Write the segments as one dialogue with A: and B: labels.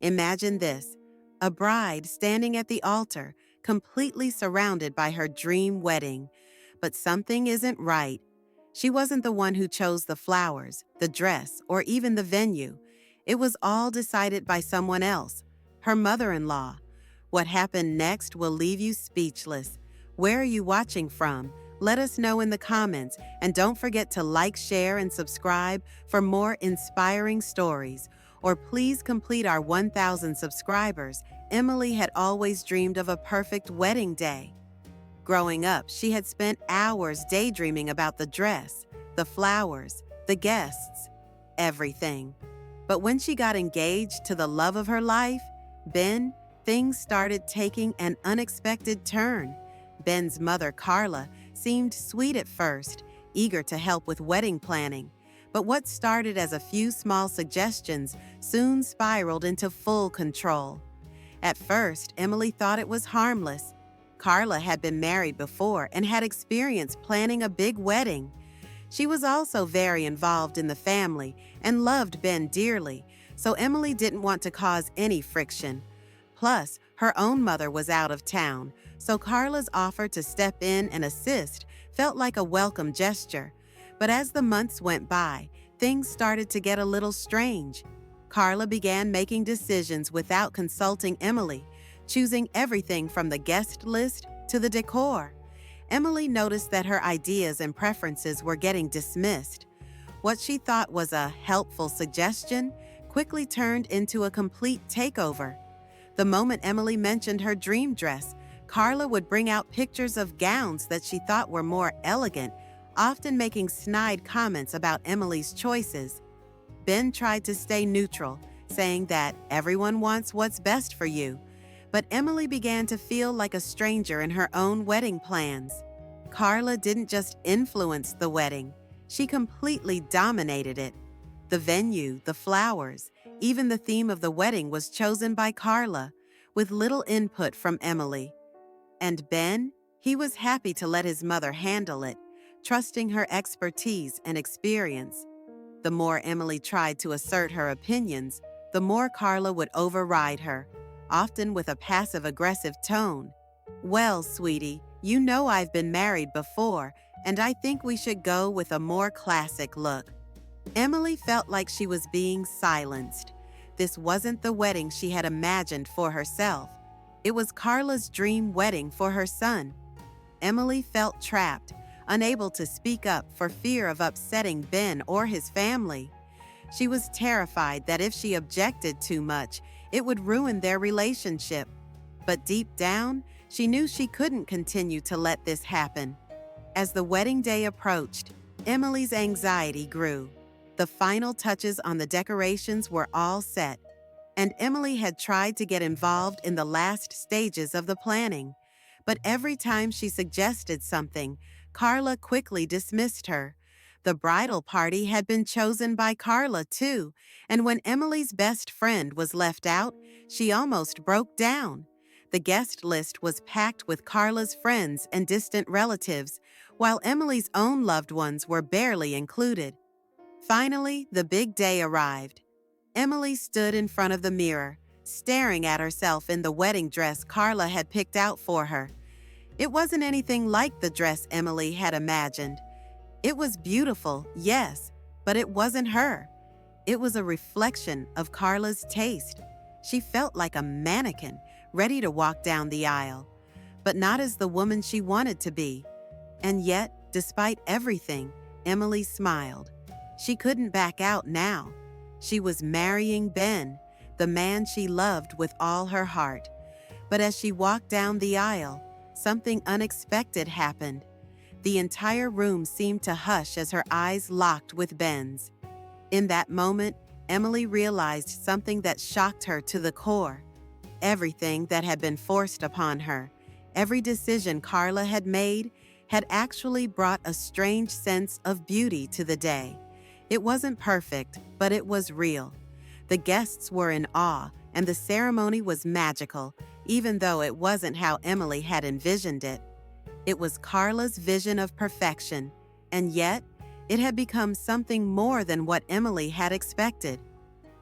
A: Imagine this: a bride standing at the altar, completely surrounded by her dream wedding. But something isn't right. She wasn't the one who chose the flowers, the dress, or even the venue. It was all decided by someone else, her mother-in-law. What happened next will leave you speechless. Where are you watching from? Let us know in the comments, and don't forget to like, share, and subscribe for more inspiring stories. Or please complete our 1,000 subscribers. Emily had always dreamed of a perfect wedding day. Growing up, she had spent hours daydreaming about the dress, the flowers, the guests, everything. But when she got engaged to the love of her life, Ben, things started taking an unexpected turn. Ben's mother, Carla, seemed sweet at first, eager to help with wedding planning. But what started as a few small suggestions soon spiraled into full control. At first, Emily thought it was harmless. Carla had been married before and had experience planning a big wedding. She was also very involved in the family and loved Ben dearly, so Emily didn't want to cause any friction. Plus, her own mother was out of town, so Carla's offer to step in and assist felt like a welcome gesture. But as the months went by, things started to get a little strange. Carla began making decisions without consulting Emily, choosing everything from the guest list to the decor. Emily noticed that her ideas and preferences were getting dismissed. What she thought was a helpful suggestion quickly turned into a complete takeover. The moment Emily mentioned her dream dress, Carla would bring out pictures of gowns that she thought were more elegant, often making snide comments about Emily's choices. Ben tried to stay neutral, saying that everyone wants what's best for you. But Emily began to feel like a stranger in her own wedding plans. Carla didn't just influence the wedding, she completely dominated it. The venue, the flowers, even the theme of the wedding was chosen by Carla, with little input from Emily. And Ben, he was happy to let his mother handle it, trusting her expertise and experience. The more Emily tried to assert her opinions, the more Carla would override her, often with a passive-aggressive tone. "Well, sweetie, you know I've been married before, and I think we should go with a more classic look." Emily felt like she was being silenced. This wasn't the wedding she had imagined for herself. It was Carla's dream wedding for her son. Emily felt trapped, unable to speak up for fear of upsetting Ben or his family. She was terrified that if she objected too much, it would ruin their relationship. But deep down, she knew she couldn't continue to let this happen. As the wedding day approached, Emily's anxiety grew. The final touches on the decorations were all set, and Emily had tried to get involved in the last stages of the planning. But every time she suggested something, Carla quickly dismissed her. The bridal party had been chosen by Carla, too, and when Emily's best friend was left out, she almost broke down. The guest list was packed with Carla's friends and distant relatives, while Emily's own loved ones were barely included. Finally, the big day arrived. Emily stood in front of the mirror, staring at herself in the wedding dress Carla had picked out for her. It wasn't anything like the dress Emily had imagined. It was beautiful, yes, but it wasn't her. It was a reflection of Carla's taste. She felt like a mannequin, ready to walk down the aisle, but not as the woman she wanted to be. And yet, despite everything, Emily smiled. She couldn't back out now. She was marrying Ben, the man she loved with all her heart. But as she walked down the aisle, something unexpected happened. The entire room seemed to hush as her eyes locked with Ben's. In that moment, Emily realized something that shocked her to the core. Everything that had been forced upon her, every decision Carla had made, had actually brought a strange sense of beauty to the day. It wasn't perfect, but it was real. The guests were in awe, and the ceremony was magical, even though it wasn't how Emily had envisioned it. It was Carla's vision of perfection, and yet, it had become something more than what Emily had expected.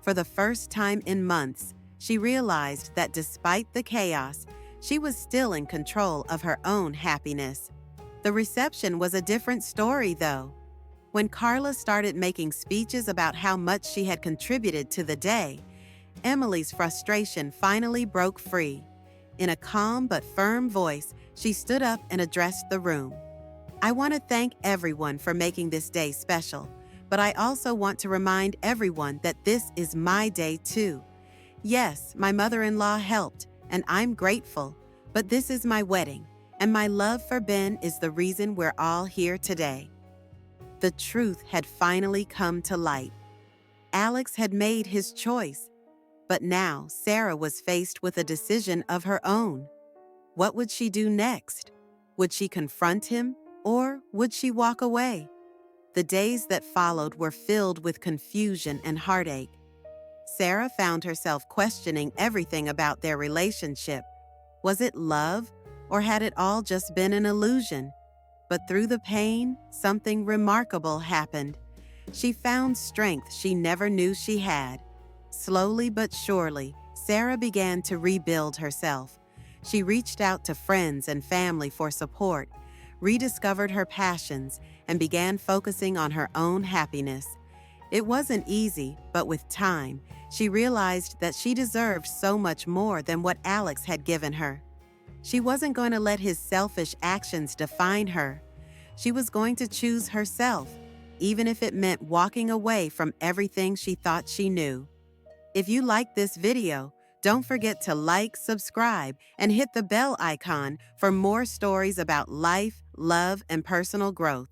A: For the first time in months, She realized that despite the chaos, she was still in control of her own happiness. The reception was a different story, though. When Carla started making speeches about how much she had contributed to the day, Emily's frustration finally broke free. In a calm but firm voice, she stood up and addressed the room. "I want to thank everyone for making this day special, but I also want to remind everyone that this is my day too. Yes, my mother-in-law helped, and I'm grateful, but this is my wedding, and my love for Ben is the reason we're all here today." The truth had finally come to light. Alex had made his choice, but now Sarah was faced with a decision of her own. What would she do next? Would she confront him, or would she walk away? The days that followed were filled with confusion and heartache. Sarah found herself questioning everything about their relationship. Was it love, or had it all just been an illusion? But through the pain, something remarkable happened. She found strength she never knew she had. Slowly but surely, Sarah began to rebuild herself. She reached out to friends and family for support, rediscovered her passions, and began focusing on her own happiness. It wasn't easy, but with time, she realized that she deserved so much more than what Alex had given her. She wasn't going to let his selfish actions define her. She was going to choose herself, even if it meant walking away from everything she thought she knew. If you liked this video, don't forget to like, subscribe, and hit the bell icon for more stories about life, love, and personal growth.